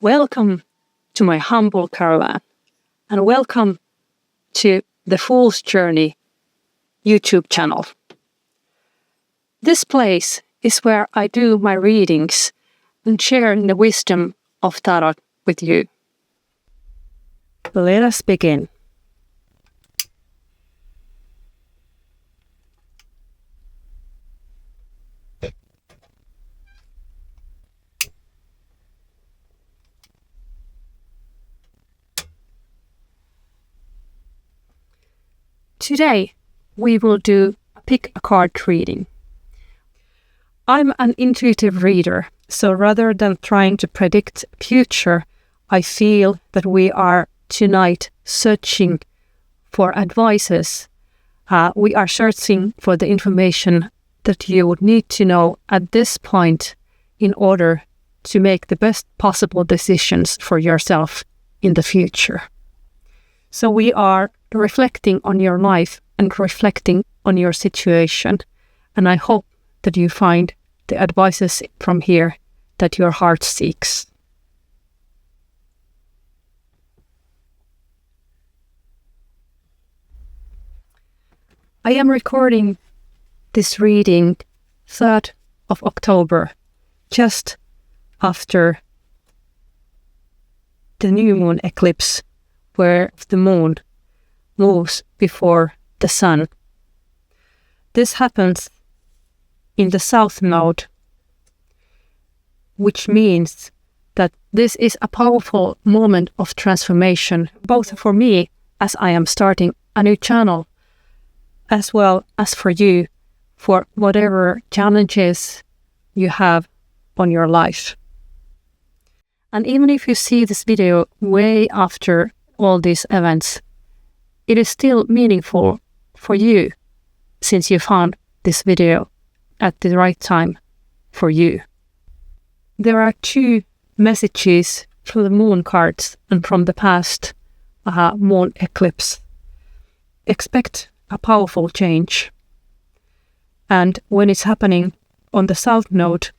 Welcome to my humble caravan, and welcome to the Fool's Journey YouTube channel. This place is where I do my readings and share the wisdom of Tarot with you. Let us begin. Today, we will do a pick a card reading. I'm an intuitive reader, so rather than trying to predict the future, I feel that we are tonight searching for advices. We are searching for the information that you would need to know at this point in order to make the best possible decisions for yourself in the future. So we are reflecting on your life and reflecting on your situation, and I hope that you find the advices from here that your heart seeks. I am recording this reading 3rd of October, just after the new moon eclipse, where the moon moves before the sun. This happens in the south node, which means that this is a powerful moment of transformation, both for me as I am starting a new channel, as well as for you, for whatever challenges you have on your life. And even if you see this video way after all these events, it is still meaningful for you, since you found this video at the right time for you. There are 2 messages from the moon cards and from the past moon eclipse. Expect a powerful change. And when it's happening on the south node,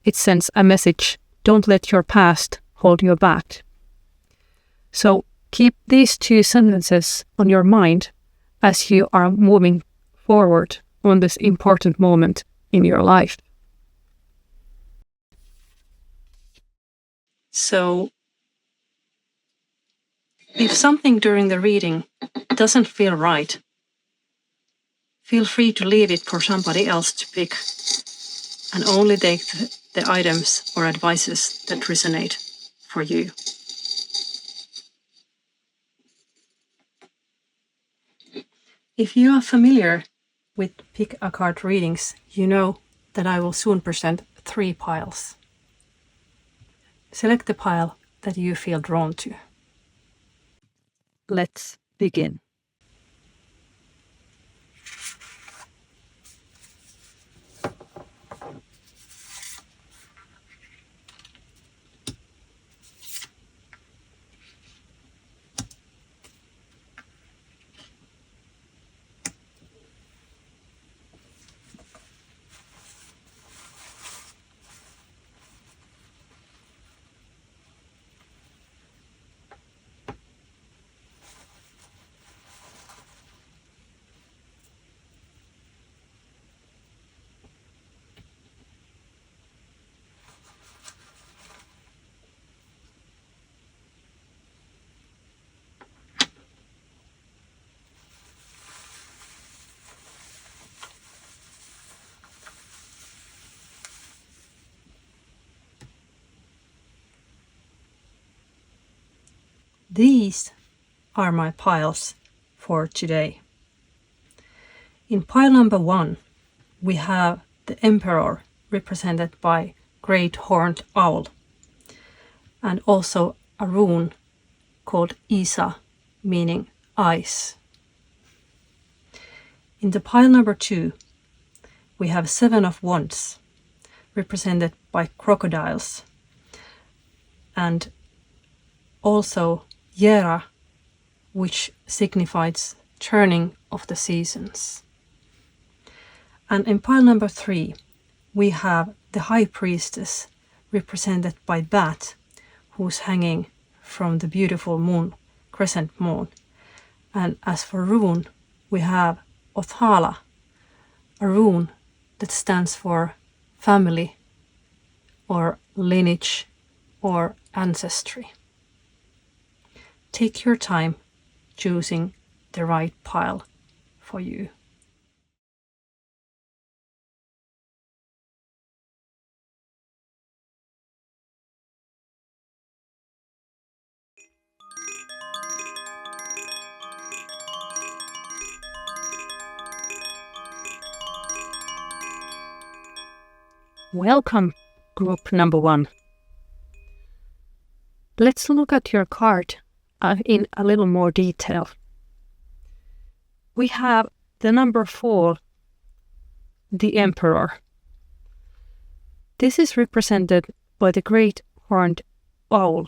it sends a message: don't let your past hold you back. So keep these 2 sentences on your mind as you are moving forward on this important moment in your life. So, if something during the reading doesn't feel right, feel free to leave it for somebody else to pick, and only take the items or advices that resonate for you. If you are familiar with pick a card readings, you know that I will soon present 3 piles. Select the pile that you feel drawn to. Let's begin. These are my piles for today. In pile number 1, we have the Emperor, represented by great horned owl, and also a rune called Isaz, meaning eyes. In the pile number 2, we have 7 of Wands, represented by crocodiles, and also Jera, which signifies turning of the seasons. And in pile number 3, we have the High Priestess, represented by bat, who's hanging from the beautiful moon, crescent moon. And as for rune, we have Othala, a rune that stands for family or lineage or ancestry. Take your time choosing the right pile for you. Welcome, group number 1. Let's look at your card in a little more detail. We have the number 4, the Emperor. This is represented by the great horned owl.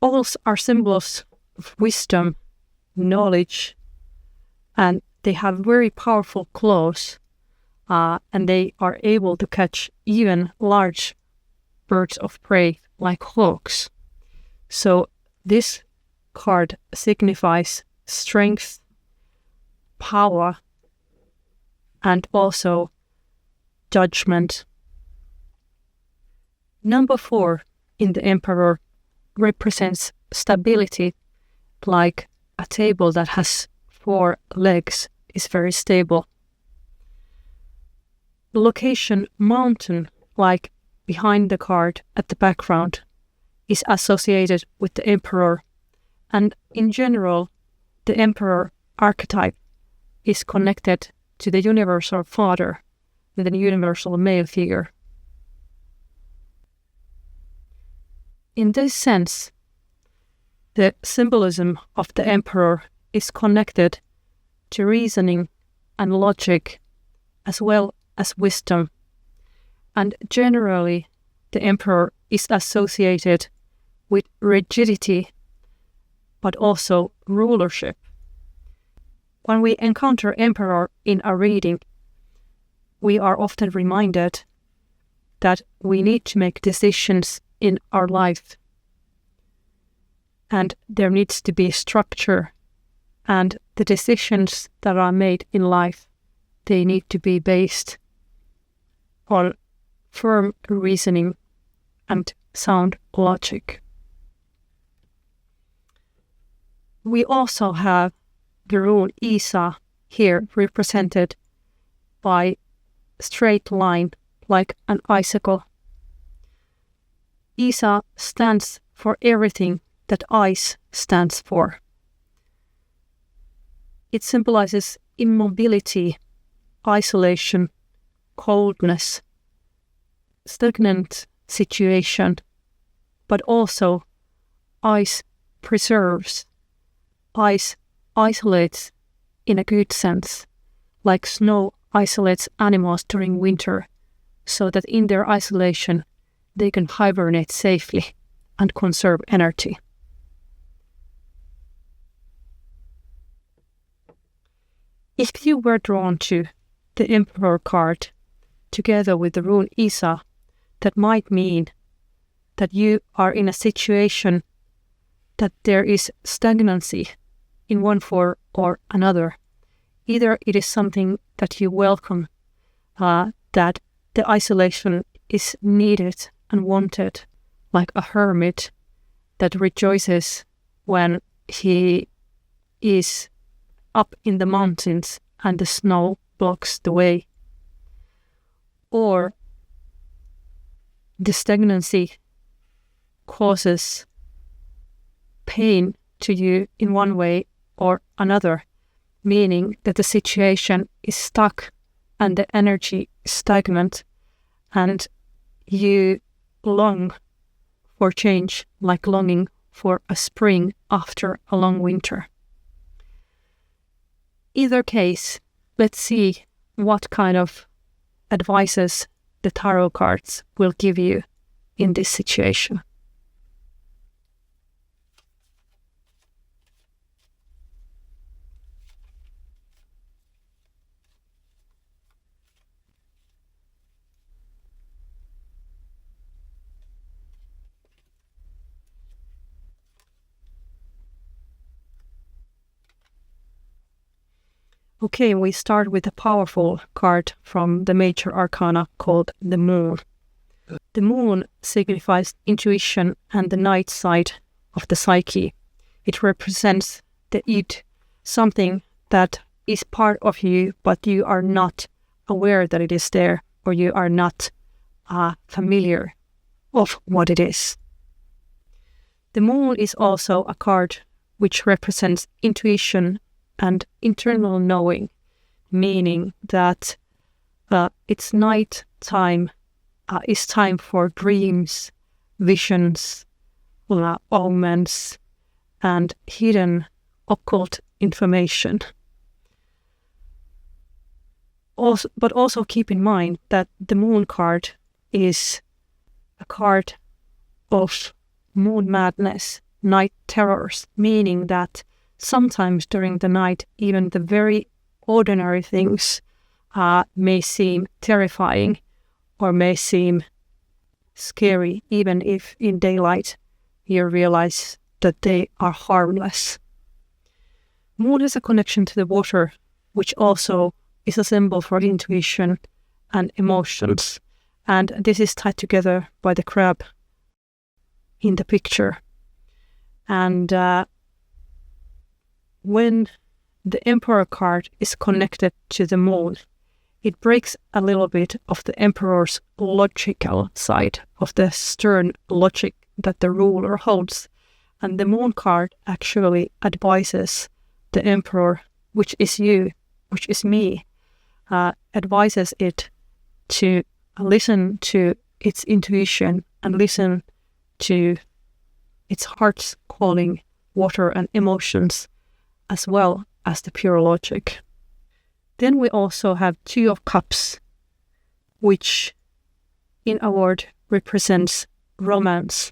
Owls are symbols of wisdom, knowledge, and they have very powerful claws, and they are able to catch even large birds of prey like hawks. So this card signifies strength, power, and also judgment. Number 4 in the Emperor represents stability, like a table that has 4 legs is very stable. Location mountain, like behind the card at the background, is associated with the Emperor, and in general, the Emperor archetype is connected to the universal father, the universal male figure. In this sense, the symbolism of the Emperor is connected to reasoning and logic, as well as wisdom, and generally the Emperor is associated with rigidity, but also rulership. When we encounter Emperor in a reading, we are often reminded that we need to make decisions in our life, and there needs to be structure, and the decisions that are made in life, they need to be based on firm reasoning and sound logic. We also have the rune Isaz here represented by straight line like an icicle. Isaz stands for everything that ice stands for. It symbolizes immobility, isolation, coldness, stagnant situation, but also ice preserves, ice isolates in a good sense, like snow isolates animals during winter, so that in their isolation they can hibernate safely and conserve energy. If you were drawn to the Emperor card together with the rune Isaz, that might mean that you are in a situation that there is stagnancy in one form or another. Either it is something that you welcome, that the isolation is needed and wanted, like a hermit that rejoices when he is up in the mountains and the snow blocks the way. Or the stagnancy causes pain to you in one way or another, meaning that the situation is stuck and the energy is stagnant, and you long for change, like longing for a spring after a long winter. Either case, let's see what kind of advices the tarot cards will give you in this situation. Okay, we start with a powerful card from the major arcana called the Moon. The Moon signifies intuition and the night side of the psyche. It represents the id, something that is part of you, but you are not aware that it is there, or you are not familiar of what it is. The Moon is also a card which represents intuition and internal knowing, meaning that it's night time, is time for dreams, visions, omens, and hidden occult information. But also keep in mind that the Moon card is a card of moon madness, night terrors, meaning that sometimes during the night, even the very ordinary things may seem terrifying or may seem scary, even if in daylight you realize that they are harmless. Moon has a connection to the water, which also is a symbol for intuition and emotions. And this is tied together by the crab in the picture. And when the Emperor card is connected to the Moon, it breaks a little bit of the Emperor's logical side, of the stern logic that the ruler holds. And the Moon card actually advises the Emperor, which is you, which is me, advises it to listen to its intuition and listen to its heart's calling, water and emotions, as well as the pure logic. Then we also have Two of Cups, which in a word represents romance.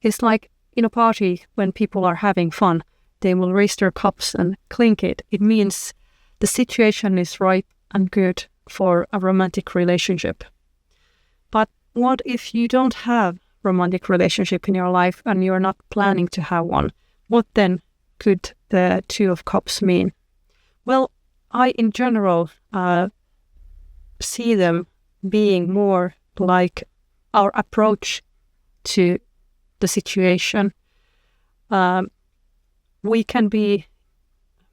It's like in a party when people are having fun, they will raise their cups and clink it. It means the situation is ripe and good for a romantic relationship. But what if you don't have romantic relationship in your life and you're not planning to have one? What then could the Two of Cups mean? Well, I in general see them being more like our approach to the situation. We can be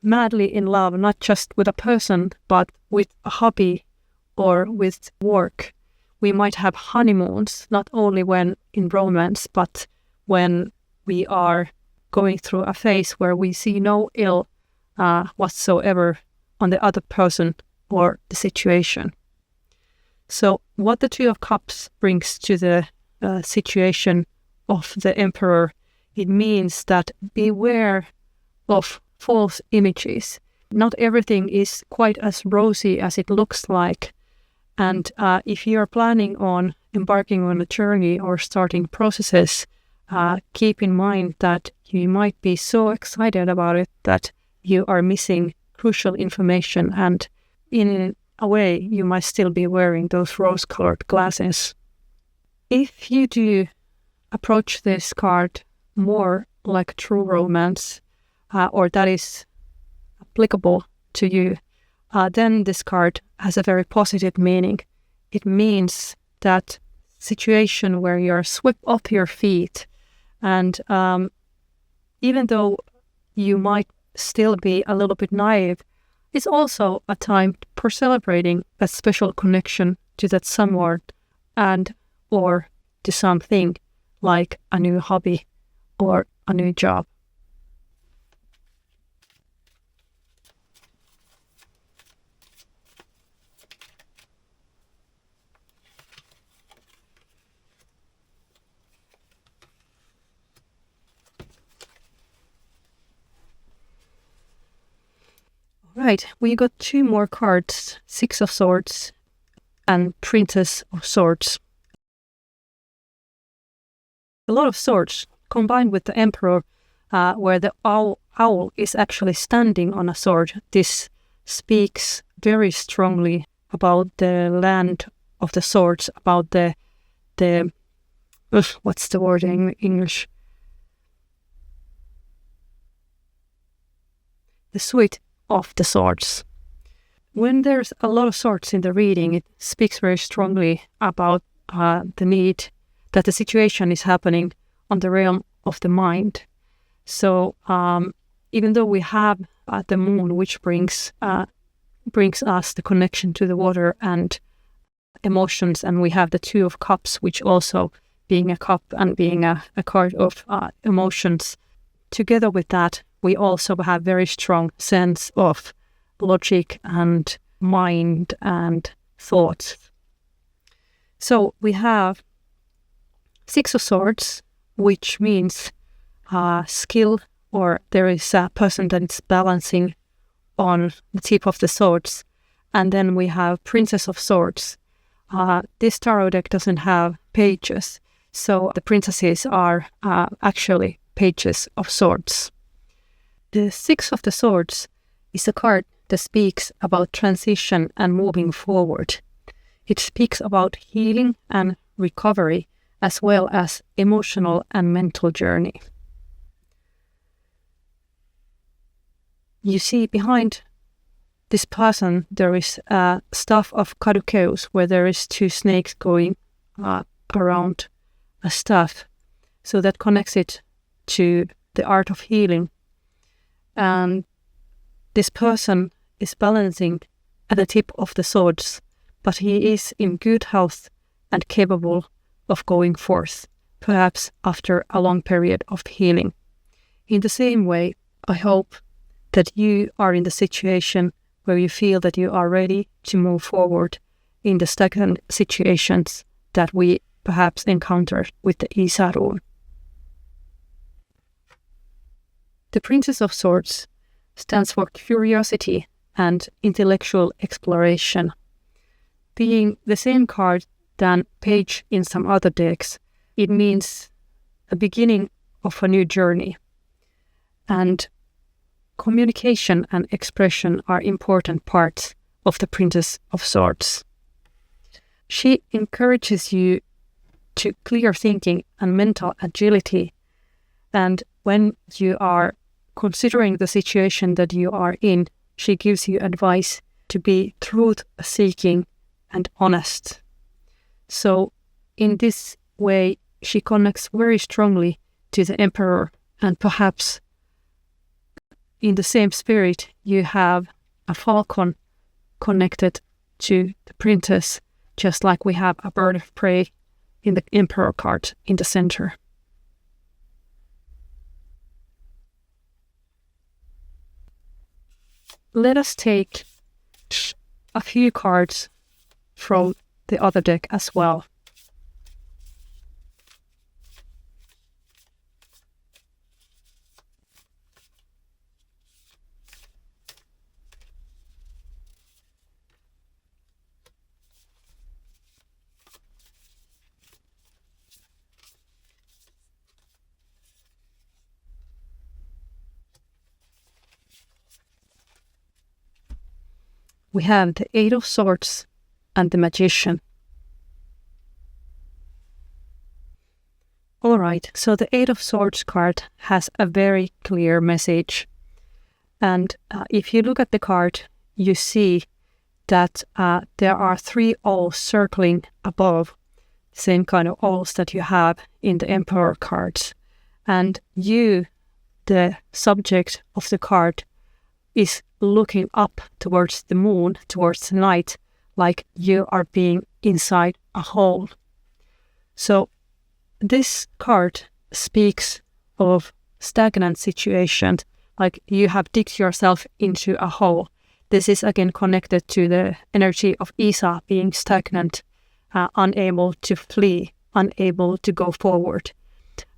madly in love, not just with a person, but with a hobby or with work. We might have honeymoons, not only when in romance, but when we are going through a phase where we see no ill whatsoever on the other person or the situation. So what the Two of Cups brings to the situation of the Emperor, it means that beware of false images. Not everything is quite as rosy as it looks like. And if you are planning on embarking on a journey or starting processes, keep in mind that you might be so excited about it that you are missing crucial information, and in a way you might still be wearing those rose-colored glasses. If you do approach this card more like true romance, or that is applicable to you, then this card has a very positive meaning. It means that situation where you're swept off your feet, and even though you might still be a little bit naive, it's also a time for celebrating that special connection to that someone and or to something like a new hobby or a new job. Right, we got two more cards, Six of Swords and Princess of Swords. A lot of swords combined with the Emperor, where the owl is actually standing on a sword. This speaks very strongly about the land of the swords, about the what's the word in English? The suite of the swords. when there's a lot of swords in the reading, it speaks very strongly about the need that the situation is happening on the realm of the mind. So even though we have the moon, which brings us the connection to the water and emotions, and we have the Two of Cups, which also being a cup and being a card of emotions. Together with that, we also have very strong sense of logic and mind and thoughts. So we have Six of Swords, which means skill, or there is a person that is balancing on the tip of the swords. And then we have Princess of Swords. This tarot deck doesn't have pages, so the princesses are actually pages of swords. The Six of the Swords is a card that speaks about transition and moving forward. It speaks about healing and recovery, as well as emotional and mental journey. You see behind this person there is a staff of caduceus, where there is two snakes going around a staff. So that connects it to the art of healing. And this person is balancing at the tip of the swords, but he is in good health and capable of going forth, perhaps after a long period of healing. In the same way, I hope that you are in the situation where you feel that you are ready to move forward in the stagnant situations that we perhaps encounter with the Isaz rune. The Princess of Swords stands for curiosity and intellectual exploration. Being the same card than Page in some other decks, it means a beginning of a new journey. And communication and expression are important parts of the Princess of Swords. She encourages you to clear thinking and mental agility. And when you are considering the situation that you are in, she gives you advice to be truth-seeking and honest. So in this way, she connects very strongly to the Emperor, and perhaps in the same spirit, you have a falcon connected to the princess, just like we have a bird of prey in the Emperor card in the center. Let us take a few cards from the other deck as well. We have the Eight of Swords and the Magician. Alright, so the Eight of Swords card has a very clear message. And if you look at the card, you see that there are three owls circling above, the same kind of owls that you have in the Emperor cards. And you, the subject of the card, is looking up towards the moon, towards the night, like you are being inside a hole. So this card speaks of stagnant situations, like you have digged yourself into a hole. This is again connected to the energy of Isaz being stagnant, unable to flee, unable to go forward.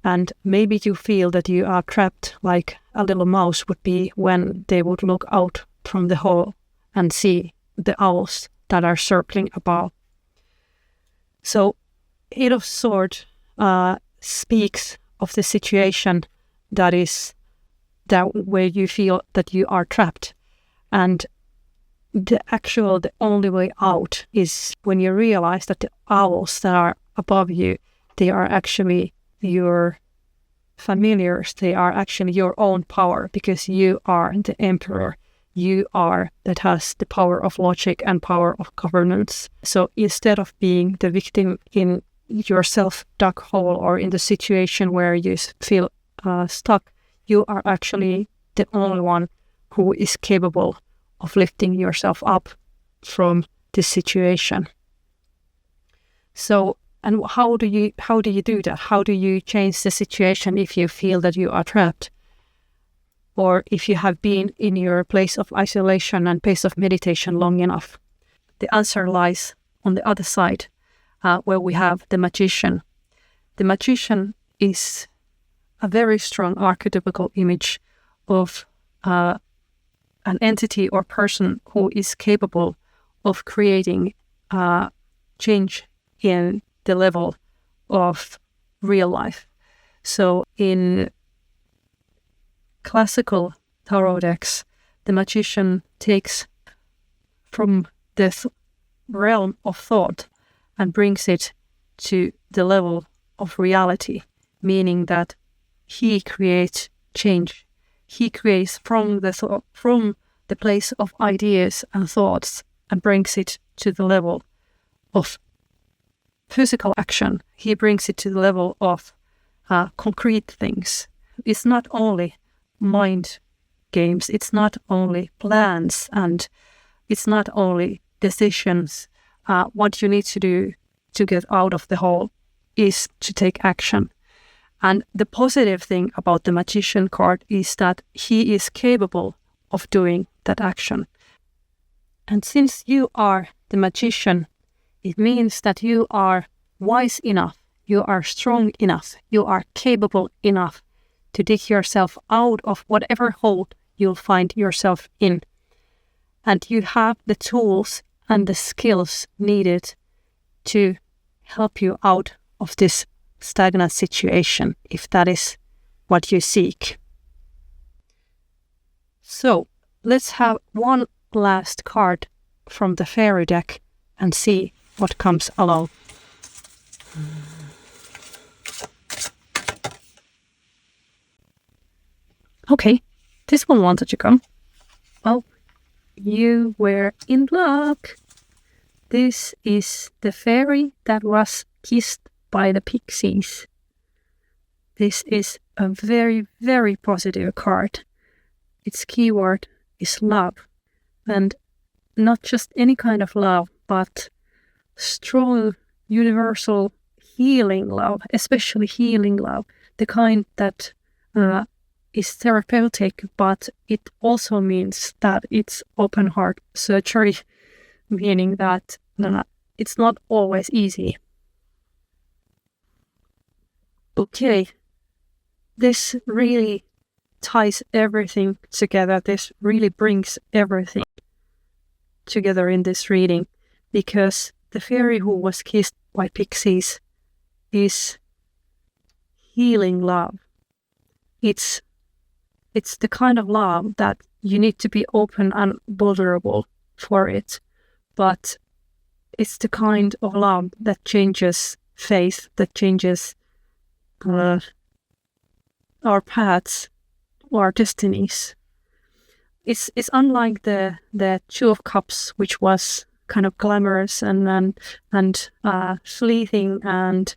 And maybe you feel that you are trapped like a little mouse would be when they would look out from the hole and see the owls that are circling above. So Eight of Swords speaks of the situation that is that where you feel that you are trapped. And the only way out is when you realize that the owls that are above you, they are actually your familiars, they are actually your own power, because you are the Emperor. you are that has the power of logic and power of governance. So instead of being the victim in your self-dug hole or in the situation where you feel stuck, you are actually the only one who is capable of lifting yourself up from this situation. So, and how do you do that? How do you change the situation if you feel that you are trapped? Or if you have been in your place of isolation and place of meditation long enough? The answer lies on the other side, where we have the magician. The magician is a very strong archetypical image of an entity or person who is capable of creating change in the level of real life. So in classical tarot decks, the magician takes from the realm of thought and brings it to the level of reality, meaning that he creates change. He creates from the place of ideas and thoughts and brings it to the level of physical action. He brings it to the level of concrete things. It's not only mind games, it's not only plans, and it's not only decisions. What you need to do to get out of the hole is to take action. And the positive thing about the magician card is that he is capable of doing that action. And since you are the magician, it means that you are wise enough, you are strong enough, you are capable enough to dig yourself out of whatever hole you'll find yourself in. And you have the tools and the skills needed to help you out of this stagnant situation, if that is what you seek. So let's have one last card from the fairy deck and see what comes along. Okay, this one wanted to come. Well, you were in luck. This is the fairy that was kissed by the pixies. This is a very, very positive card. Its keyword is love. And not just any kind of love, but strong, universal, healing love, especially healing love. The kind that is therapeutic, but it also means that it's open heart surgery, meaning that it's not always easy. Okay, this really ties everything together. This really brings everything together in this reading, because the fairy who was kissed by pixies is healing love. It's the kind of love that you need to be open and vulnerable for it, but it's the kind of love that changes faith, that changes our paths, our destinies. It's unlike the Two of Cups, which was kind of glamorous and fleeting and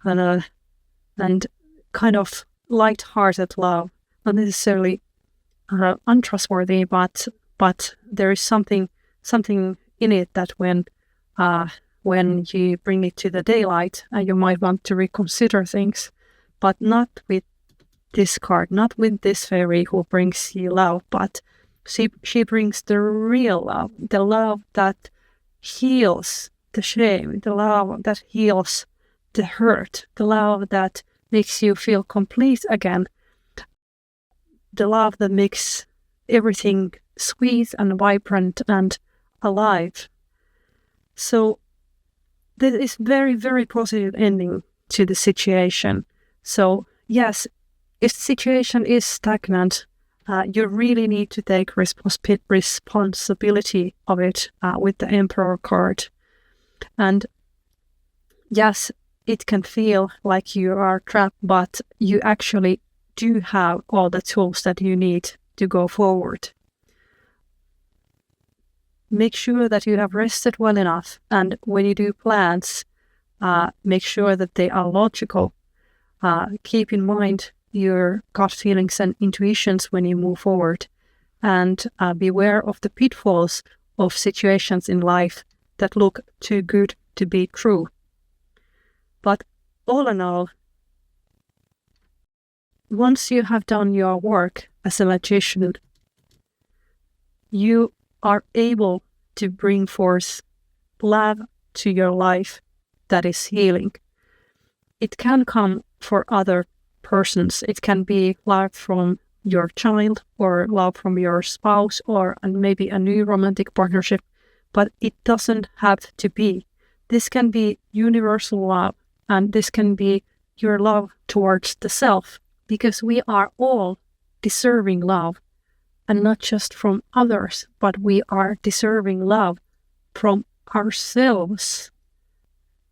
kind of light-hearted love, not necessarily untrustworthy, but there is something in it that when you bring it to the daylight, you might want to reconsider things, but not with this card, not with this fairy who brings you love, but she brings the real love, the love that heals the shame, the love that heals the hurt, the love that makes you feel complete again, the love that makes everything sweet and vibrant and alive. So there is very, very positive ending to the situation. So yes, if the situation is stagnant, you really need to take responsibility of it with the Emperor card. And yes, it can feel like you are trapped, but you actually do have all the tools that you need to go forward. make sure that you have rested well enough. And when you do plans, make sure that they are logical. Keep in mind your gut feelings and intuitions when you move forward. And beware of the pitfalls of situations in life that look too good to be true. But all in all, once you have done your work as a magician, you are able to bring forth love to your life that is healing. It can come for other persons. It can be love from your child or love from your spouse or maybe a new romantic partnership, but it doesn't have to be. This can be universal love, and this can be your love towards the self, because we are all deserving love, and not just from others, but we are deserving love from ourselves.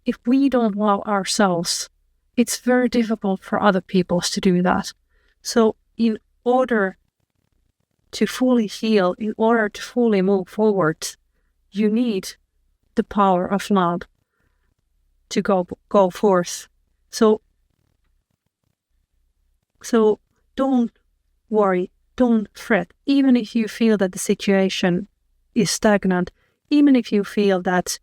If we don't love ourselves, it's very difficult for other people to do that. So in order to fully heal, in order to fully move forward, you need the power of love to go forth. So don't worry, don't fret. Even if you feel that the situation is stagnant, even if you feel that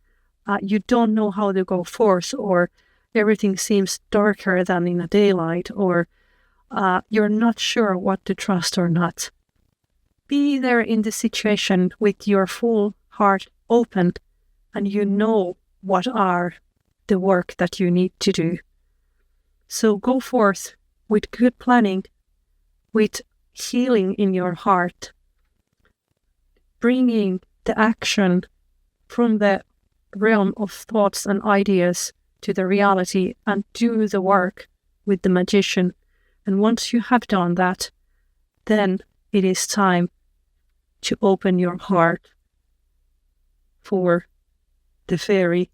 you don't know how to go forth, or everything seems darker than in the daylight, or you're not sure what to trust or not. Be there in the situation with your full heart open, and you know what are the work that you need to do. So go forth with good planning, with healing in your heart, bringing the action from the realm of thoughts and ideas to the reality, and do the work with the magician. And once you have done that, then it is time to open your heart for the fairy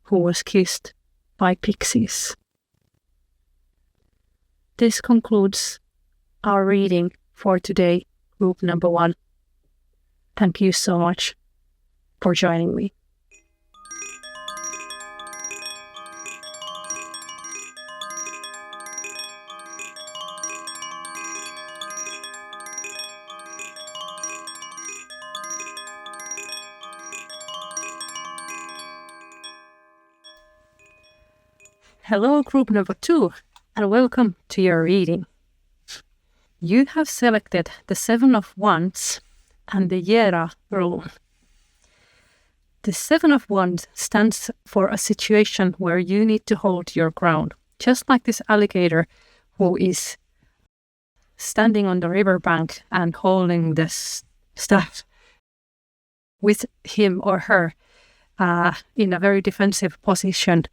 who was kissed by pixies. This concludes our reading for today, group number 1. Thank you so much for joining me. Hello, group number 2, and welcome to your reading. You have selected the 7 of Wands and the Jera rune. The 7 of Wands stands for a situation where you need to hold your ground, just like this alligator who is standing on the riverbank and holding this staff with him or her in a very defensive position,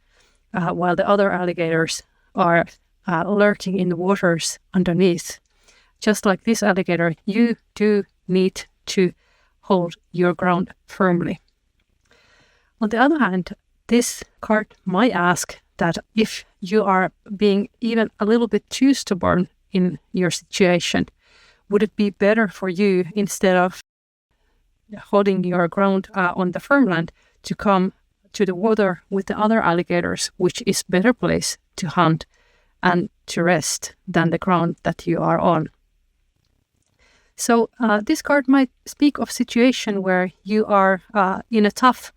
while the other alligators are lurking in the waters underneath. Just like this alligator, you do need to hold your ground firmly. On the other hand, this card might ask that if you are being even a little bit too stubborn in your situation, would it be better for you, instead of holding your ground on the firm land, to come to the water with the other alligators, which is better place to hunt and to rest than the ground that you are on? So this card might speak of situation where you are in a tough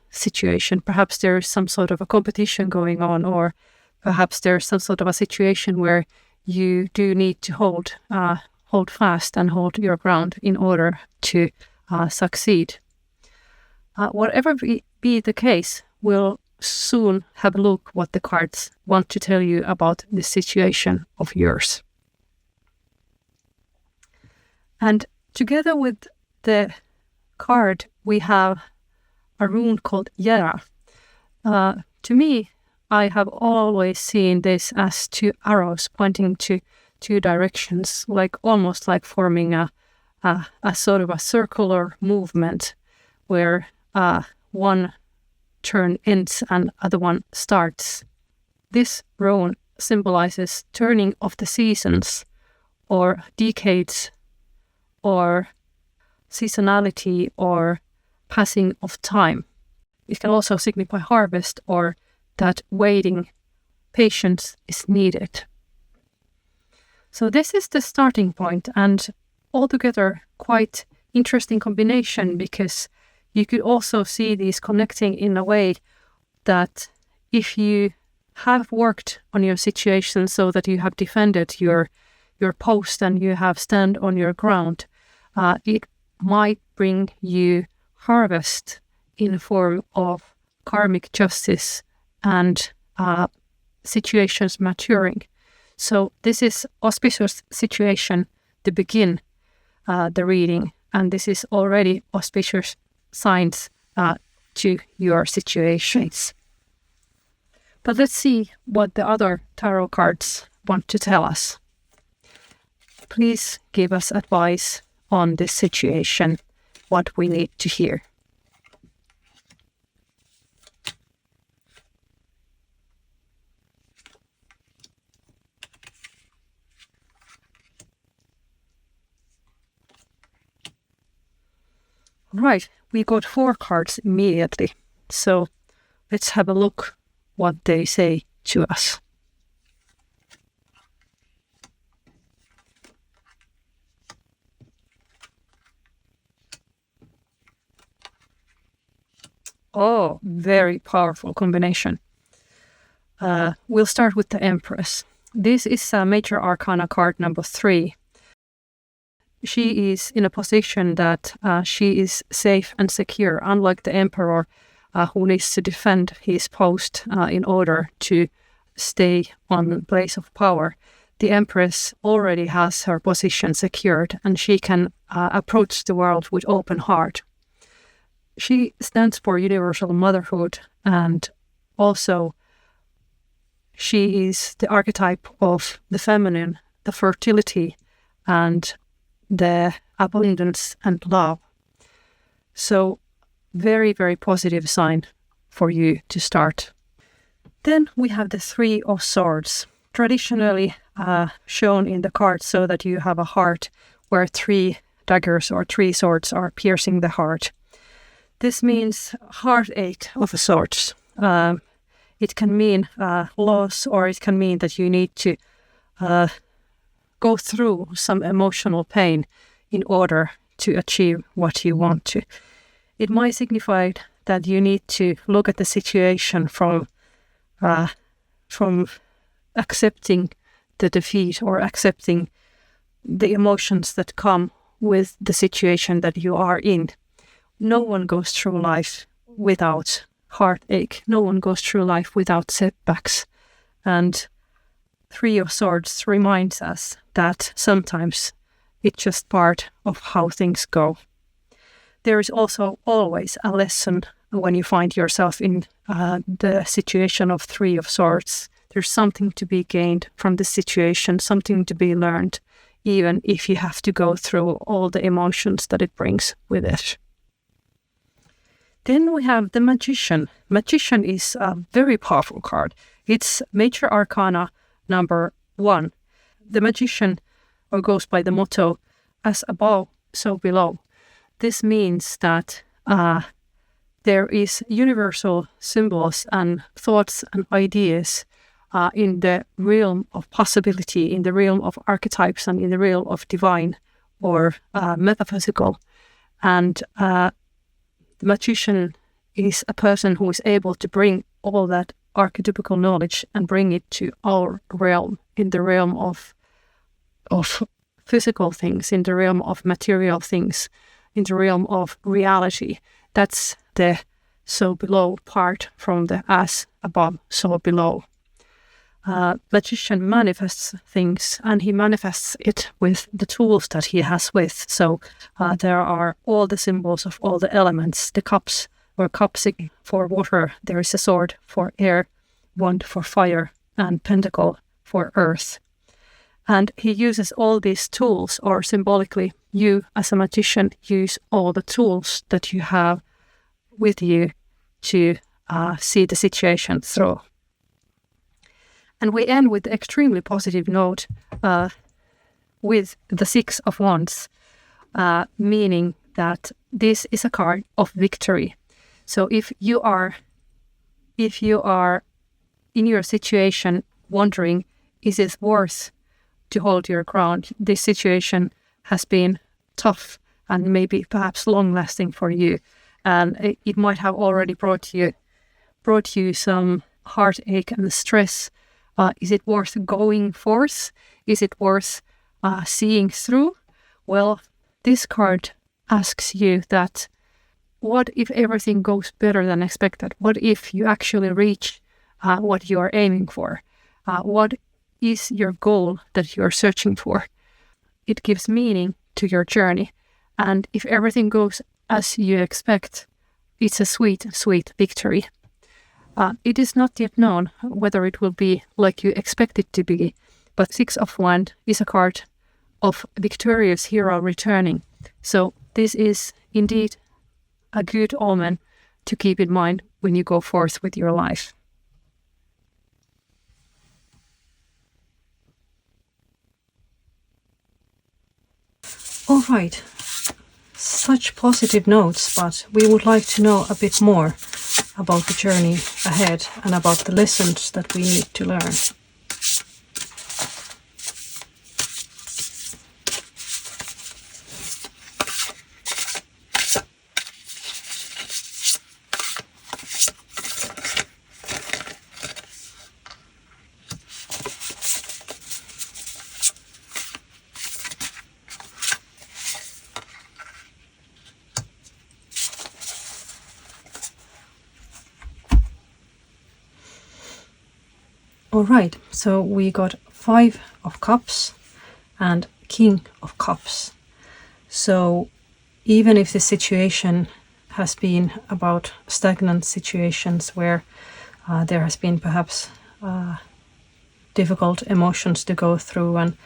situation. Perhaps there is some sort of a competition going on, or perhaps there's some sort of a situation where you do need to hold fast and hold your ground in order to succeed. Whatever be the case, we'll soon have a look what the cards want to tell you about this situation of yours. And together with the card, we have a rune called Yera. To me, I have always seen this as 2 arrows pointing to 2 directions, almost like forming a sort of a circular movement where one turn ends and other one starts. This rune symbolizes turning of the seasons, or decades, or seasonality, or passing of time. It can also signify harvest or that waiting patience is needed. So this is the starting point, and altogether quite interesting combination, because you could also see these connecting in a way that if you have worked on your situation so that you have defended your post and you have stand on your ground, it might bring you harvest in the form of karmic justice and situations maturing. So this is auspicious situation to begin the reading, and this is already auspicious signs to your situations. But let's see what the other tarot cards want to tell us. Please give us advice on this situation, what we need to hear. Right, we got 4 cards immediately, so let's have a look what they say to us. Oh, very powerful combination. We'll start with the Empress. This is Major Arcana card number 3. She is in a position that she is safe and secure, unlike the Emperor who needs to defend his post in order to stay on the place of power. The Empress already has her position secured, and she can approach the world with open heart. She stands for universal motherhood, and also she is the archetype of the feminine, the fertility, and the abundance and love. So very, very positive sign for you to start. Then we have the 3 of Swords, traditionally shown in the card so that you have a heart where 3 daggers or 3 swords are piercing the heart. This means heartache of sorts. It can mean loss, or it can mean that you need to go through some emotional pain in order to achieve what you want to. It might signify that you need to look at the situation from accepting the defeat or accepting the emotions that come with the situation that you are in. No one goes through life without heartache. No one goes through life without setbacks. And 3 of Swords reminds us that sometimes it's just part of how things go. There is also always a lesson when you find yourself in the situation of 3 of Swords. There's something to be gained from the situation, something to be learned, even if you have to go through all the emotions that it brings with it. Then we have the Magician. Magician is a very powerful card. It's Major Arcana number 1. The Magician goes by the motto, as above, so below. This means that there is universal symbols and thoughts and ideas in the realm of possibility, in the realm of archetypes, and in the realm of divine or metaphysical. And the Magician is a person who is able to bring all that archetypical knowledge and bring it to our realm, in the realm of physical things, in the realm of material things, in the realm of reality. That's the so below part from the as above, so below. Magician manifests things, and he manifests it with the tools that he has with. So there are all the symbols of all the elements, the cups, or cup for water. There is a sword for air, wand for fire, and pentacle for earth. And he uses all these tools, or symbolically, you as a magician use all the tools that you have with you to see the situation through. And we end with the extremely positive note with the 6 of Wands, meaning that this is a card of victory. So if you are in your situation wondering, is it worth to hold your ground? This situation has been tough and maybe perhaps long-lasting for you, and it might have already brought you some heartache and stress. Is it worth going forth? Is it worth seeing through? Well, this card asks you that, what if everything goes better than expected? What if you actually reach what you are aiming for? What is your goal that you're searching for? It gives meaning to your journey. And if everything goes as you expect, it's a sweet, sweet victory. It is not yet known whether it will be like you expect it to be, but Six of Wands is a card of victorious hero returning. So this is indeed a good omen to keep in mind when you go forth with your life. All right, such positive notes, but we would like to know a bit more about the journey ahead and about the lessons that we need to learn. All right, so we got 5 of Cups and King of Cups. So even if the situation has been about stagnant situations where there has been perhaps difficult emotions to go through, and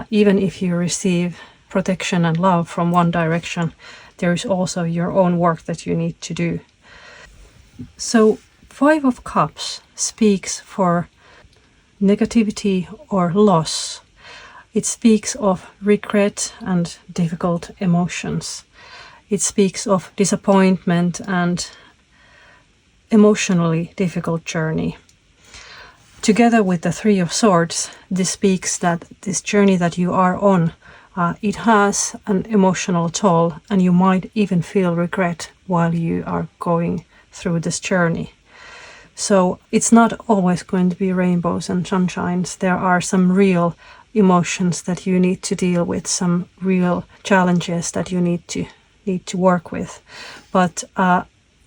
even if you receive protection and love from one direction, there is also your own work that you need to do. So 5 of Cups speaks for negativity or loss. It speaks of regret and difficult emotions. It speaks of disappointment and emotionally difficult journey. Together with the 3 of Swords, this speaks that this journey that you are on, it has an emotional toll, and you might even feel regret while you are going through this journey. So it's not always going to be rainbows and sunshines. There are some real emotions that you need to deal with, some real challenges that you need to work with. But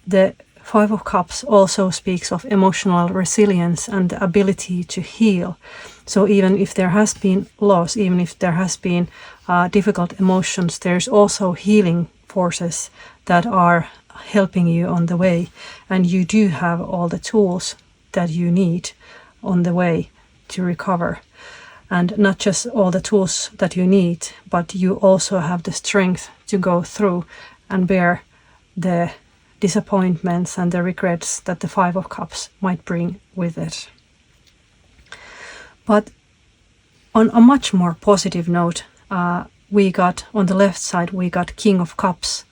the 5 of Cups also speaks of emotional resilience and the ability to heal. So even if there has been loss, even if there has been difficult emotions, there's also healing forces that are helping you on the way, and you do have all the tools that you need on the way to recover. And not just all the tools that you need, but you also have the strength to go through and bear the disappointments and the regrets that the 5 of Cups might bring with it. But on a much more positive note, we got on the left side, we got King of Cups.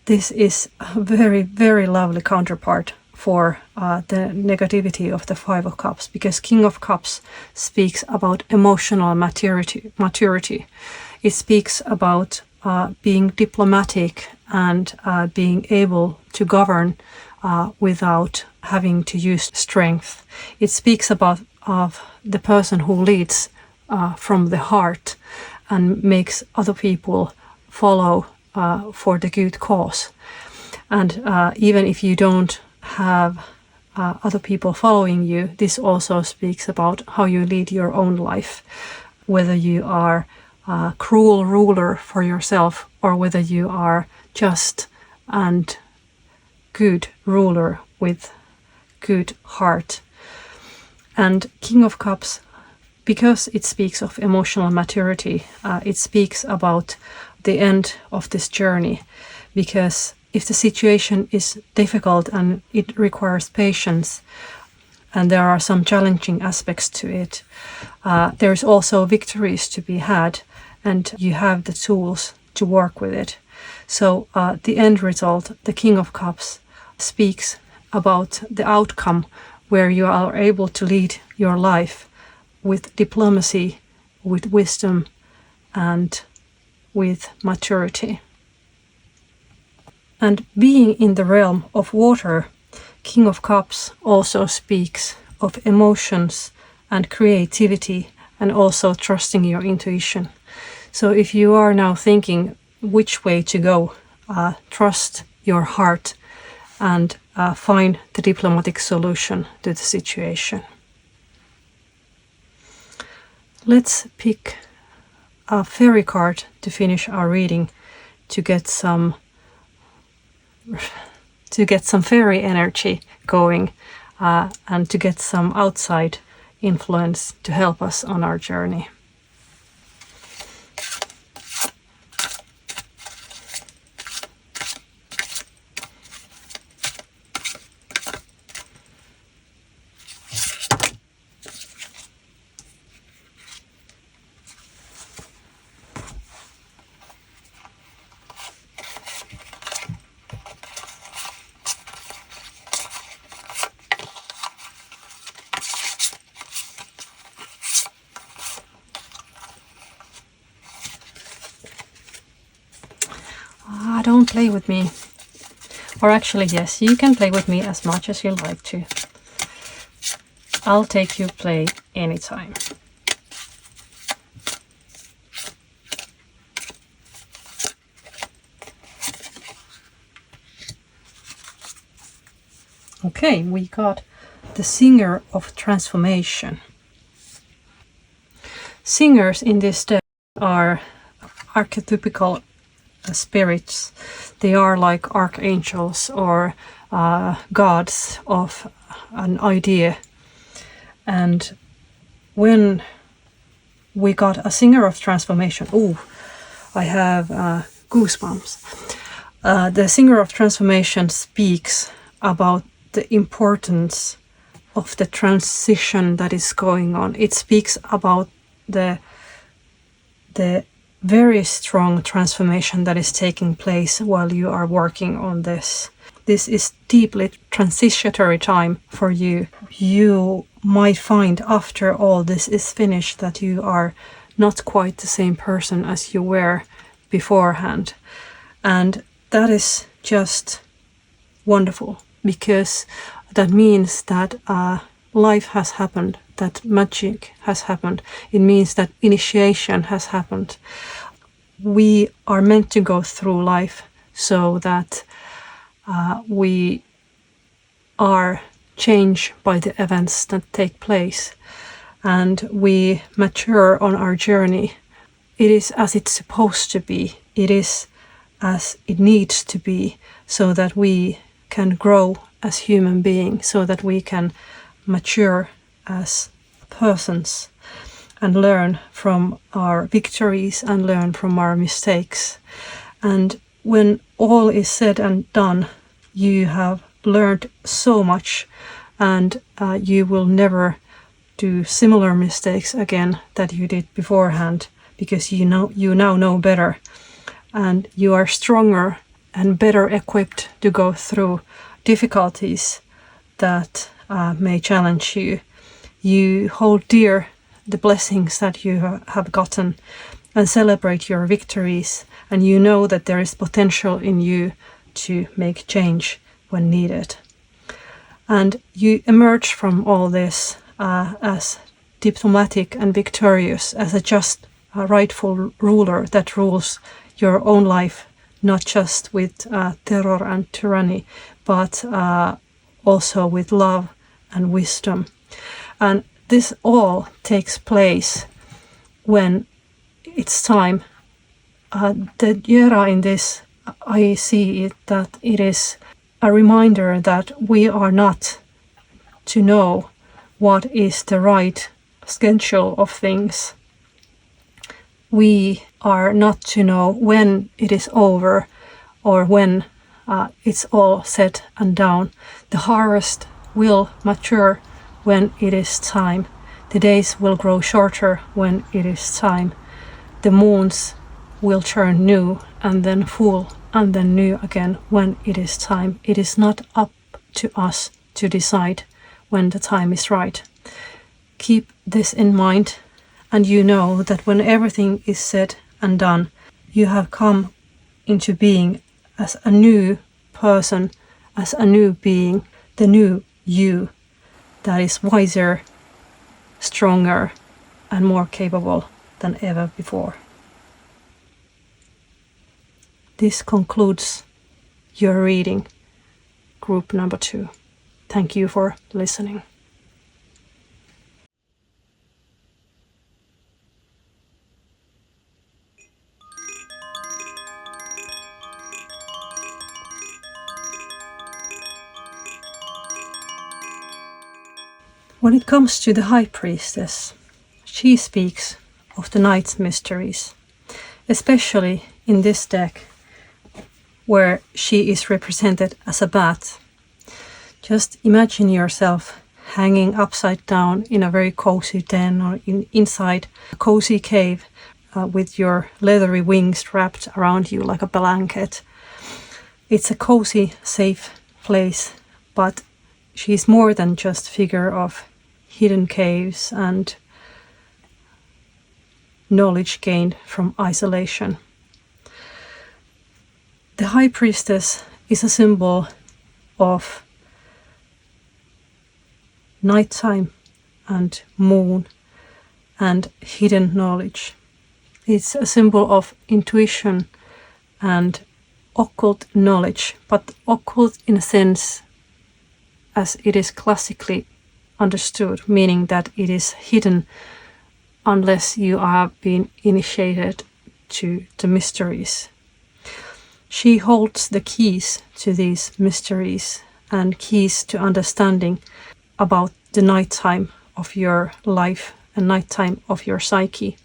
This is a very, very lovely counterpart for the negativity of the 5 of Cups, because King of Cups speaks about emotional maturity. It speaks about being diplomatic and being able to govern without having to use strength. It speaks about of the person who leads from the heart and makes other people follow for the good cause. And even if you don't have other people following you, this also speaks about how you lead your own life, whether you are a cruel ruler for yourself or whether you are just and good ruler with good heart. And King of Cups, because it speaks of emotional maturity, it speaks about the end of this journey, because if the situation is difficult and it requires patience and there are some challenging aspects to it, there's also victories to be had, and you have the tools to work with it. So the end result, the King of Cups, speaks about the outcome where you are able to lead your life with diplomacy, with wisdom, and with maturity. And being in the realm of water, King of Cups also speaks of emotions and creativity, and also trusting your intuition. So if you are now thinking which way to go, trust your heart and find the diplomatic solution to the situation. Let's pick a fairy card to finish our reading, to get some fairy energy going, and to get some outside influence to help us on our journey. Don't play with me. Or actually, yes, you can play with me as much as you like to. I'll take you play anytime. Okay, we got the Singer of Transformation. Singers in this deck are archetypical spirits. They are like archangels or gods of an idea. And when we got a Singer of Transformation, I have goosebumps. The Singer of Transformation speaks about the importance of the transition that is going on. It speaks about the very strong transformation that is taking place while you are working on this. This is deeply transitory time for you. You might find after all this is finished that you are not quite the same person as you were beforehand. And that is just wonderful, because that means that life has happened, that magic has happened. It means that initiation has happened. We are meant to go through life so that we are changed by the events that take place, and we mature on our journey. It is as it's supposed to be. It is as it needs to be, so that we can grow as human beings, so that we can mature as persons and learn from our victories and learn from our mistakes. And when all is said and done, you have learned so much, and you will never do similar mistakes again that you did beforehand, because you now know better, and you are stronger and better equipped to go through difficulties that may challenge you. You hold dear the blessings that you have gotten and celebrate your victories, and you know that there is potential in you to make change when needed. And you emerge from all this as diplomatic and victorious, as a just, rightful ruler that rules your own life, not just with terror and tyranny, but also with love and wisdom. And this all takes place when it's time. The Jera in this, I see it that it is a reminder that we are not to know what is the right schedule of things. We are not to know when it is over or when it's all said and done. The harvest will mature when it is time. The days will grow shorter when it is time. The moons will turn new, and then full, and then new again when it is time. It is not up to us to decide when the time is right. Keep this in mind, and you know that when everything is said and done, you have come into being as a new person, as a new being, the new you that is wiser, stronger, and more capable than ever before. This concludes your reading, group number 2. Thank you for listening. When it comes to the High Priestess, she speaks of the night's mysteries, especially in this deck, where she is represented as a bat. Just imagine yourself hanging upside down in a very cozy den or inside a cozy cave with your leathery wings wrapped around you like a blanket. It's a cozy, safe place, but she's more than just a figure of hidden caves and knowledge gained from isolation. The High Priestess is a symbol of nighttime and moon and hidden knowledge. It's a symbol of intuition and occult knowledge, but occult in a sense as it is classically understood, meaning that it is hidden unless you have been initiated to the mysteries. She holds the keys to these mysteries and keys to understanding about the nighttime of your life and nighttime of your psyche.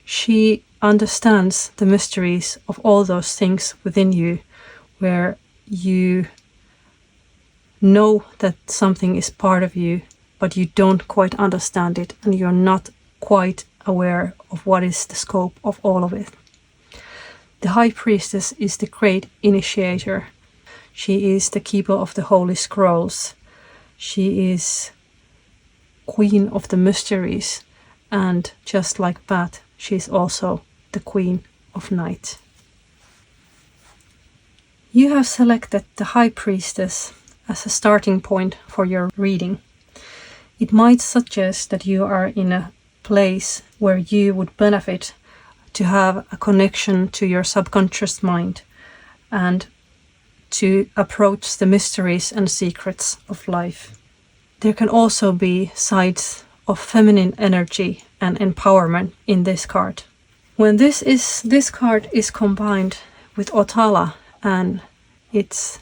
She understands the mysteries of all those things within you where you know that something is part of you, but you don't quite understand it and you're not quite aware of what is the scope of all of it. The High Priestess is the great initiator. She is the keeper of the Holy Scrolls. She is Queen of the Mysteries, and just like that, she is also the Queen of Night. You have selected the High Priestess as a starting point for your reading. It might suggest that you are in a place where you would benefit to have a connection to your subconscious mind and to approach the mysteries and secrets of life. There can also be sides of feminine energy and empowerment in this card. When this card is combined with Othala and its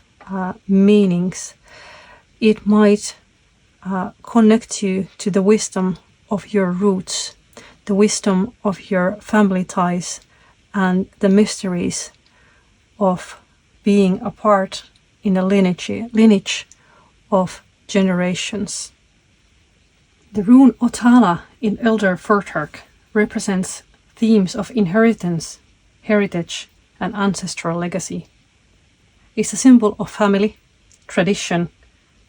meanings, it might connect you to the wisdom of your roots, the wisdom of your family ties, and the mysteries of being a part in a lineage of generations. The rune Othala in Elder Furtark represents themes of inheritance, heritage, and ancestral legacy. It's a symbol of family, tradition,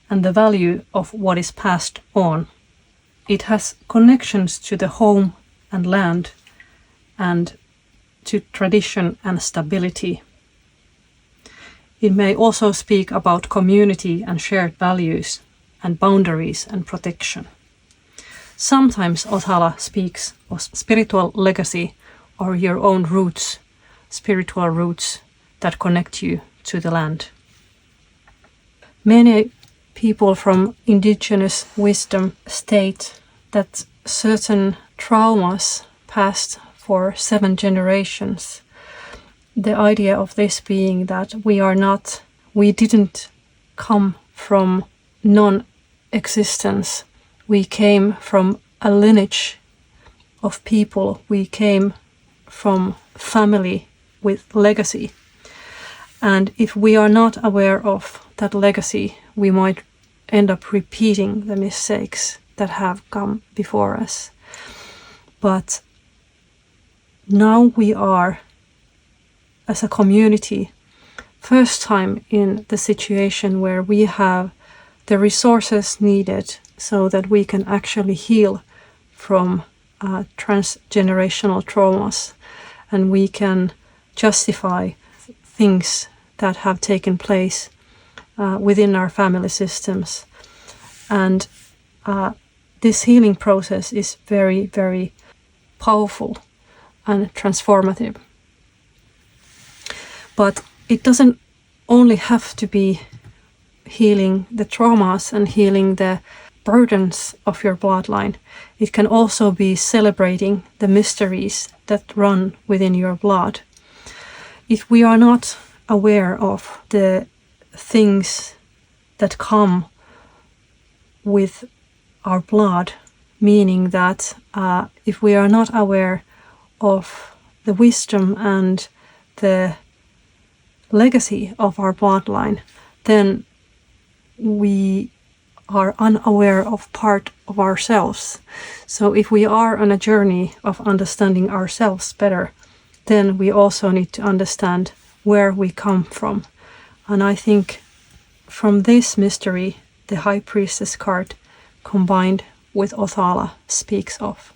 and the value of what is passed on. It has connections to the home and land, and to tradition and stability. It may also speak about community and shared values, and boundaries and protection. Sometimes Othala speaks of spiritual legacy or your own roots, spiritual roots that connect you to the land. Many people from indigenous wisdom state that certain traumas passed for 7 generations. The idea of this being that we didn't come from non-existence. We came from a lineage of people. We came from family with legacy. And if we are not aware of that legacy, we might end up repeating the mistakes that have come before us. But now we are, as a community, first time in the situation where we have the resources needed so that we can actually heal from transgenerational traumas, and we can justify things that have taken place within our family systems. And this healing process is very, very powerful and transformative. But it doesn't only have to be healing the traumas and healing the burdens of your bloodline. It can also be celebrating the mysteries that run within your blood. If we are not aware of the things that come with our blood, meaning that if we are not aware of the wisdom and the legacy of our bloodline, then we are unaware of part of ourselves. So if we are on a journey of understanding ourselves better, then we also need to understand where we come from. And I think from this mystery, the High Priestess card combined with Othala speaks of.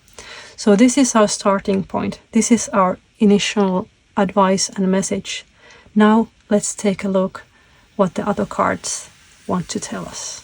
So this is our starting point. This is our initial advice and message. Now let's take a look what the other cards want to tell us.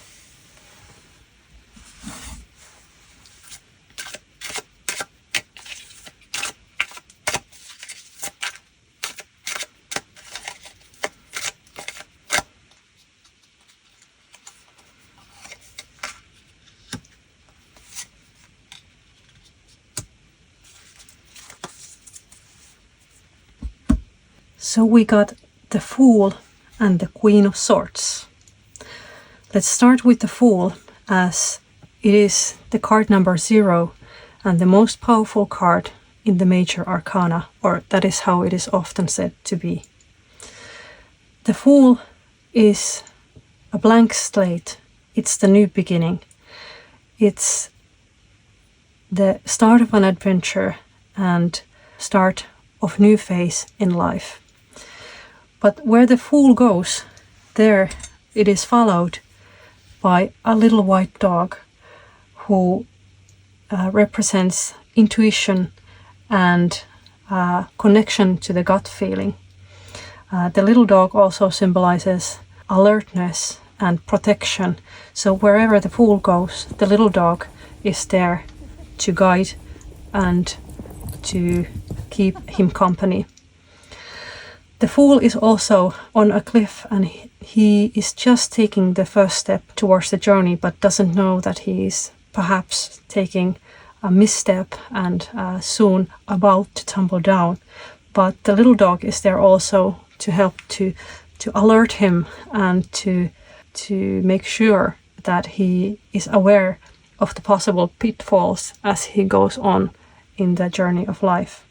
So we got the Fool and the Queen of Swords. Let's start with the Fool, as it is the card number 0 and the most powerful card in the major arcana, or that is how it is often said to be. The Fool is a blank slate. It's the new beginning. It's the start of an adventure and start of new phase in life. But where the Fool goes, there it is followed by a little white dog who represents intuition and connection to the gut feeling. The little dog also symbolizes alertness and protection. So wherever the Fool goes, the little dog is there to guide and to keep him company. The Fool is also on a cliff, and he is just taking the first step towards the journey, but doesn't know that he is perhaps taking a misstep and soon about to tumble down. But the little dog is there also to help to alert him and to make sure that he is aware of the possible pitfalls as he goes on in the journey of life.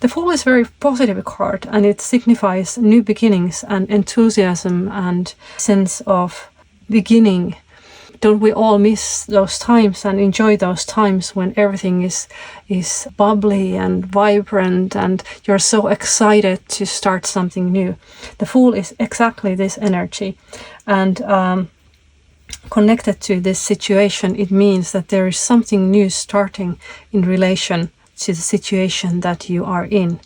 The Fool is a very positive card, and it signifies new beginnings and enthusiasm and sense of beginning. Don't we all miss those times and enjoy those times when everything is bubbly and vibrant and you're so excited to start something new? The Fool is exactly this energy, and connected to this situation, it means that there is something new starting in relation to the situation that you are in.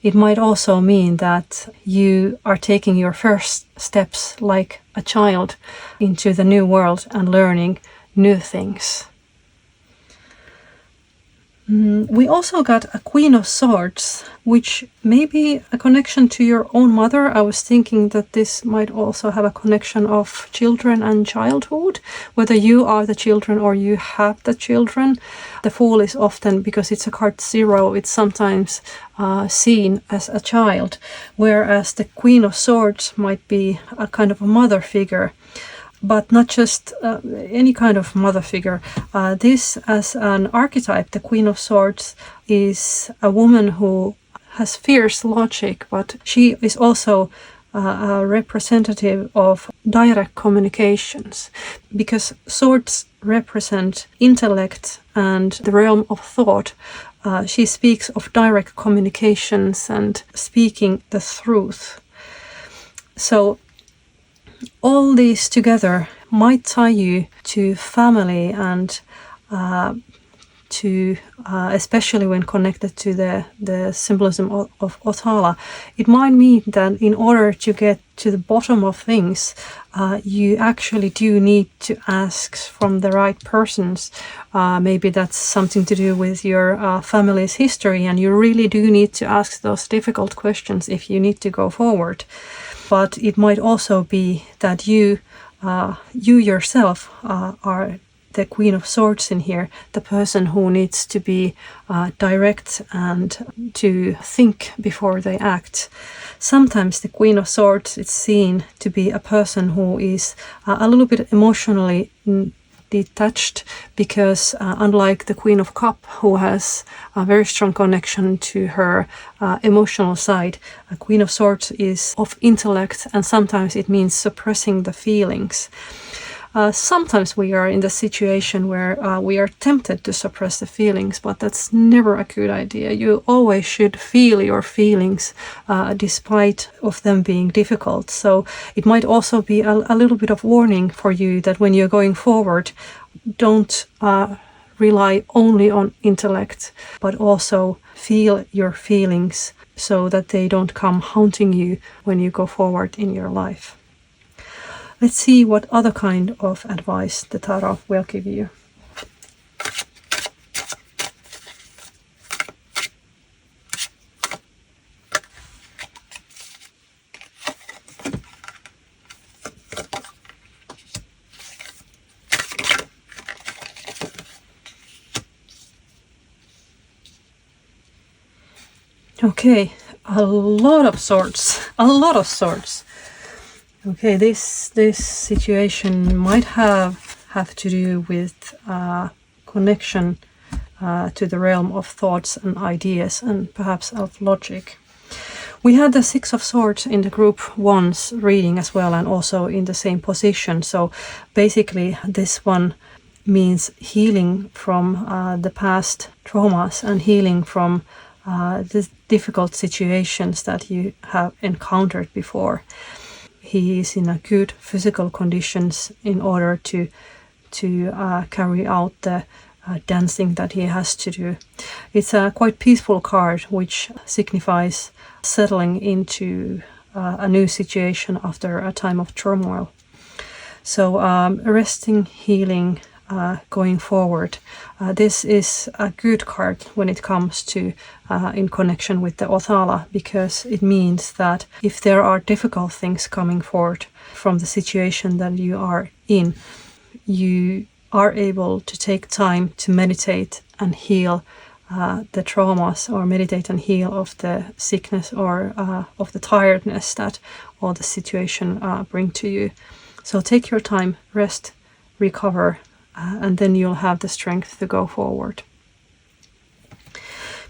It might also mean that you are taking your first steps like a child into the new world and learning new things. We also got a Queen of Swords, which may be a connection to your own mother. I was thinking that this might also have a connection of children and childhood, whether you are the children or you have the children. The Fool is often, because it's a card 0, it's sometimes seen as a child, whereas the Queen of Swords might be a kind of a mother figure. But not just any kind of mother figure. This, as an archetype, the Queen of Swords is a woman who has fierce logic, but she is also a representative of direct communications, because swords represent intellect and the realm of thought. she speaks of direct communications and speaking the truth. So all these together might tie you to family and especially when connected to the symbolism of Othala. It might mean that in order to get to the bottom of things, you actually do need to ask from the right persons. Maybe that's something to do with your family's history, and you really do need to ask those difficult questions if you need to go forward. But it might also be that you yourself are the Queen of Swords in here, the person who needs to be direct and to think before they act. Sometimes the Queen of Swords is seen to be a person who is a little bit emotionally detached, because unlike the Queen of Cup, who has a very strong connection to her emotional side, a Queen of Swords is of intellect, and sometimes it means suppressing the feelings. Sometimes we are in the situation where we are tempted to suppress the feelings, but that's never a good idea. You always should feel your feelings despite of them being difficult. So it might also be a little bit of warning for you that when you're going forward, don't rely only on intellect, but also feel your feelings so that they don't come haunting you when you go forward in your life. Let's see what other kind of advice the tarot will give you. Okay, a lot of swords. Okay, this situation might have to do with connection to the realm of thoughts and ideas, and perhaps of logic. We had the Six of Swords in the group 1's reading as well, and also in the same position. So basically this one means healing from the past traumas and healing from the difficult situations that you have encountered before. He is in a good physical conditions in order to carry out the dancing that he has to do. It's a quite peaceful card, which signifies settling into a new situation after a time of turmoil. So resting, healing, going forward. This is a good card when it comes to in connection with the Othala, because it means that if there are difficult things coming forward from the situation that you are in, you are able to take time to meditate and heal the traumas, or meditate and heal of the sickness or of the tiredness that all the situation bring to you. So take your time, rest, recover, and then you'll have the strength to go forward.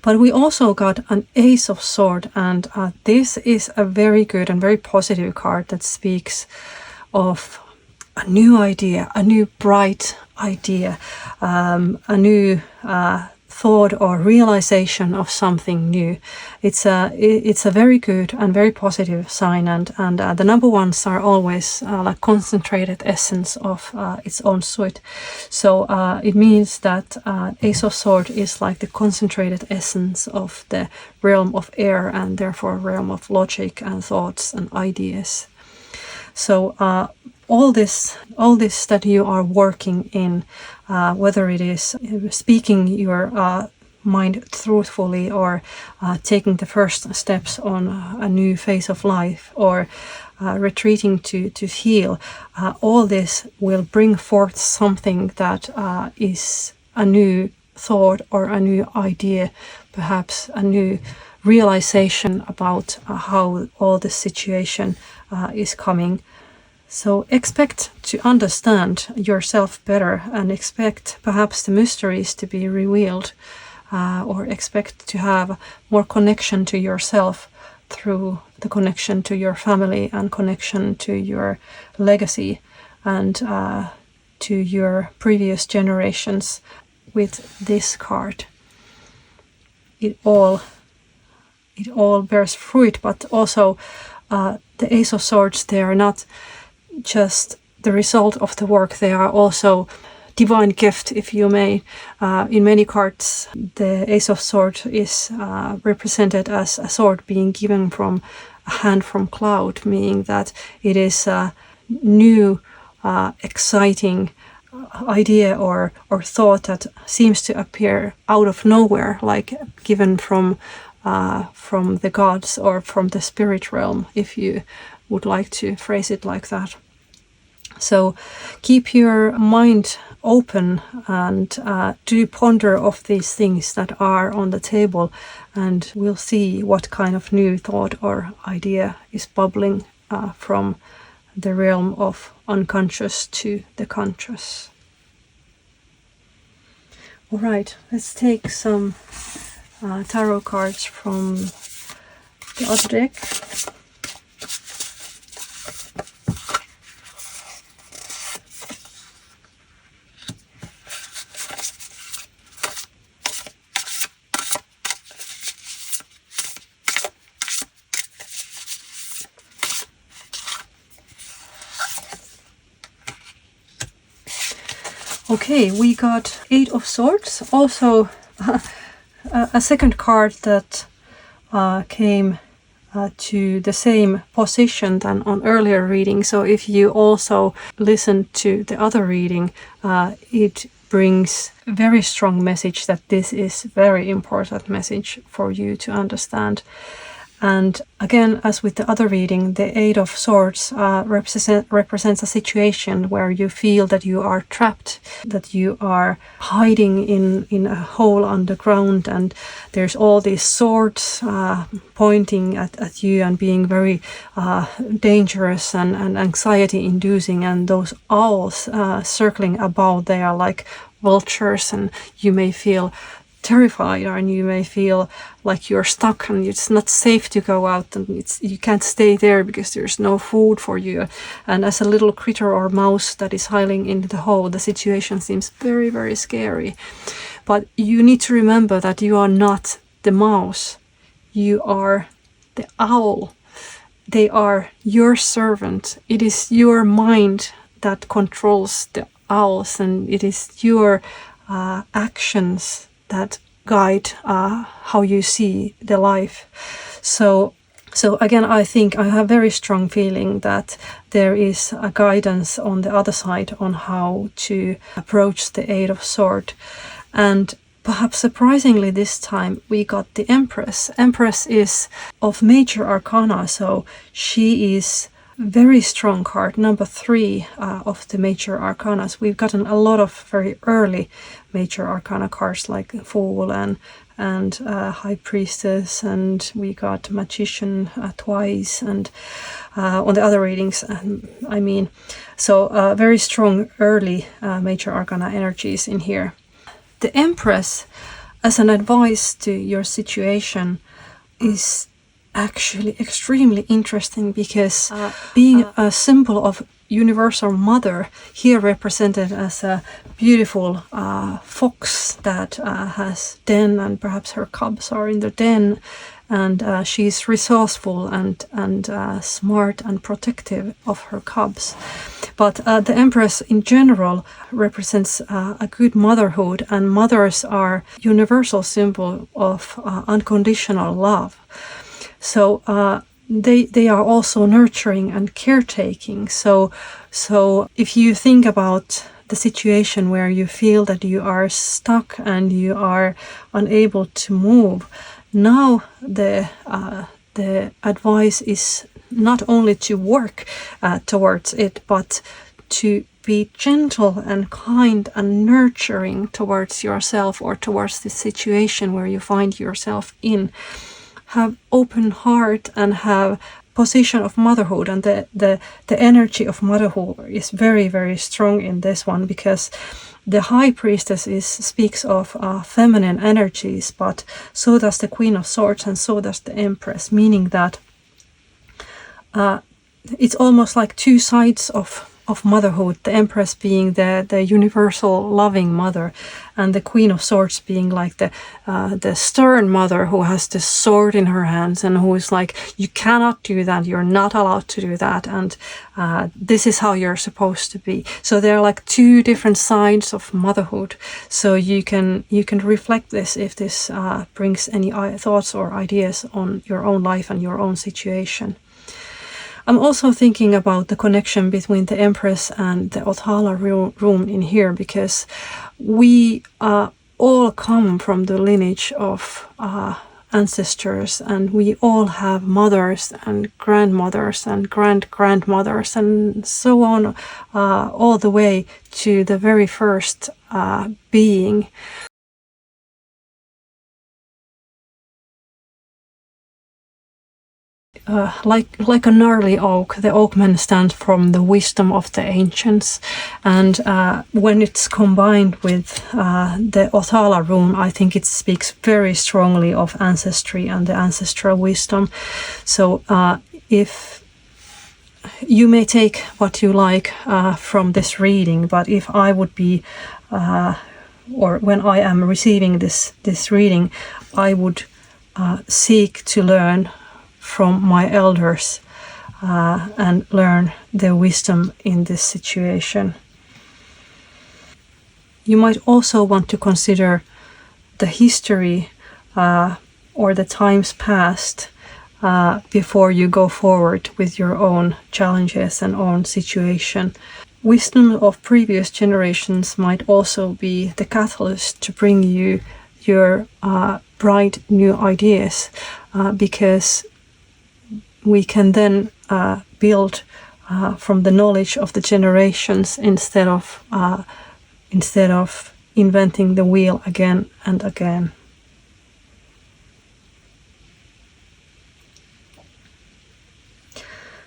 But we also got an Ace of Swords, and this is a very good and very positive card that speaks of a new idea, a new bright idea, a new thought or realization of something new. It's a very good and very positive sign, and the number ones are always like concentrated essence of its own suit. So it means that Ace of Swords is like the concentrated essence of the realm of air, and therefore realm of logic and thoughts and ideas. So all this that you are working in, whether it is speaking your mind truthfully, or taking the first steps on a new phase of life, or retreating to heal, all this will bring forth something that is a new thought or a new idea, perhaps a new realization about how all this situation is coming. So expect to understand yourself better, and expect perhaps the mysteries to be revealed, or expect to have more connection to yourself through the connection to your family and connection to your legacy and to your previous generations with this card. it all bears fruit, but also the Ace of Swords, they are not just the result of the work, they are also divine gift, if you may. In many cards, the Ace of Swords is represented as a sword being given from a hand from cloud, meaning that it is a new, exciting idea or thought that seems to appear out of nowhere, like given from the gods or from the spirit realm, if you would like to phrase it like that. So keep your mind open and do ponder of these things that are on the table, and we'll see what kind of new thought or idea is bubbling from the realm of unconscious to the conscious. All right, let's take some tarot cards from the other deck. Okay, we got Eight of Swords, also a second card that came to the same position than on earlier reading. So if you also listen to the other reading, it brings a very strong message that this is very important message for you to understand. And again, as with the other reading, the Eight of Swords represents a situation where you feel that you are trapped, that you are hiding in a hole underground, and there's all these swords pointing at you and being very dangerous and anxiety-inducing, and those owls circling about, they are like vultures, and you may feel terrified, and you may feel like you're stuck and it's not safe to go out, and you can't stay there because there's no food for you. And as a little critter or mouse that is hiding in the hole, the situation seems very, very scary. But you need to remember that you are not the mouse. You are the owl. They are your servant. It is your mind that controls the owls, and it is your actions that guide how you see the life. So again, I think I have a very strong feeling that there is a guidance on the other side on how to approach the Eight of Swords. And perhaps surprisingly this time we got the Empress. Empress is of major arcana, so she is very strong card, number 3 of the major arcanas. We've gotten a lot of very early major arcana cards like Fool and High Priestess, and we got Magician twice, and on the other readings, I mean. So very strong early major arcana energies in here. The Empress, as an advice to your situation, is actually extremely interesting, because being a symbol of universal mother, here represented as a beautiful fox that has den, and perhaps her cubs are in the den, and she's resourceful and smart and protective of her cubs. But the Empress in general represents a good motherhood, and mothers are universal symbol of unconditional love. So they are also nurturing and caretaking. So if you think about the situation where you feel that you are stuck and you are unable to move, now the advice is not only to work towards it, but to be gentle and kind and nurturing towards yourself or towards the situation where you find yourself in. Have open heart and have position of motherhood, and the energy of motherhood is very, very strong in this one, because the High Priestess speaks of feminine energies, but so does the Queen of Swords and so does the Empress, meaning that it's almost like two sides of of motherhood, the Empress being the universal loving mother, and the Queen of Swords being like the stern mother who has this sword in her hands and who is like, you cannot do that, you're not allowed to do that, and this is how you're supposed to be. So they're like two different sides of motherhood. So you can reflect this if this brings any thoughts or ideas on your own life and your own situation. I'm also thinking about the connection between the Empress and the Othala rune in here, because we all come from the lineage of ancestors, and we all have mothers and grandmothers and grandmothers and so on, all the way to the very first being. Like a gnarly oak, the oakman stands from the wisdom of the ancients, and when it's combined with the Othala rune, I think it speaks very strongly of ancestry and the ancestral wisdom. So if you may take what you like from this reading, but if I would be, or when I am receiving this reading, I would seek to learn from my elders and learn their wisdom in this situation. You might also want to consider the history or the times past before you go forward with your own challenges and own situation. Wisdom of previous generations might also be the catalyst to bring you your bright new ideas, because we can then build from the knowledge of the generations instead of inventing the wheel again and again.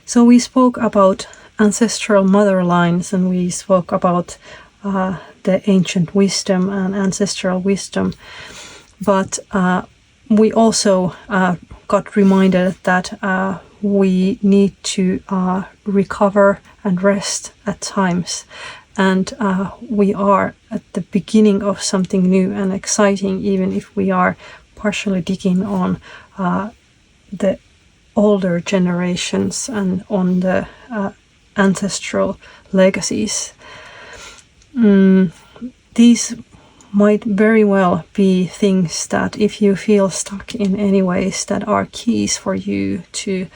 So we spoke about ancestral mother lines, and we spoke about the ancient wisdom and ancestral wisdom, but we also got reminded that we need to recover and rest at times, and we are at the beginning of something new and exciting, even if we are partially digging on the older generations and on the ancestral legacies. These might very well be things that, if you feel stuck in any ways, that are keys for you to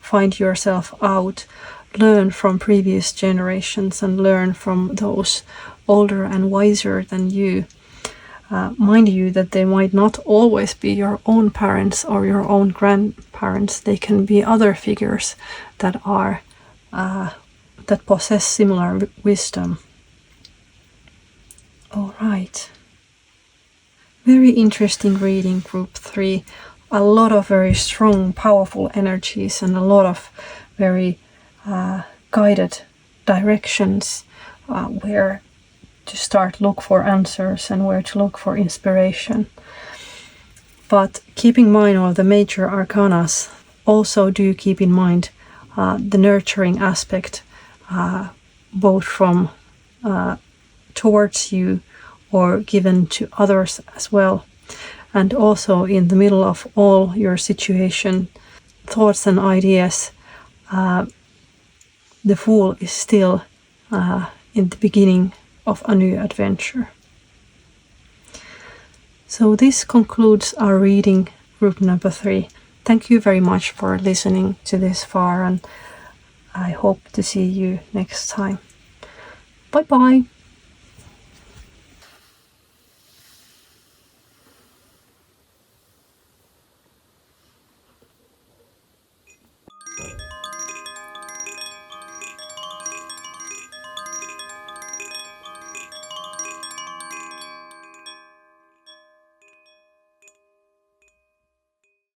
find yourself out, learn from previous generations and learn from those older and wiser than you. Mind you that they might not always be your own parents or your own grandparents. They can be other figures that are that possess similar wisdom. All right. Very interesting reading, Group 3. A lot of very strong, powerful energies and a lot of very guided directions where to start look for answers and where to look for inspiration. But keep in mind all the major arcanas. Also do keep in mind the nurturing aspect, both from towards you or given to others as well. And also in the middle of all your situation, thoughts and ideas, the Fool is still in the beginning of a new adventure. So this concludes our reading, group number 3. Thank you very much for listening to this far, and I hope to see you next time. Bye bye.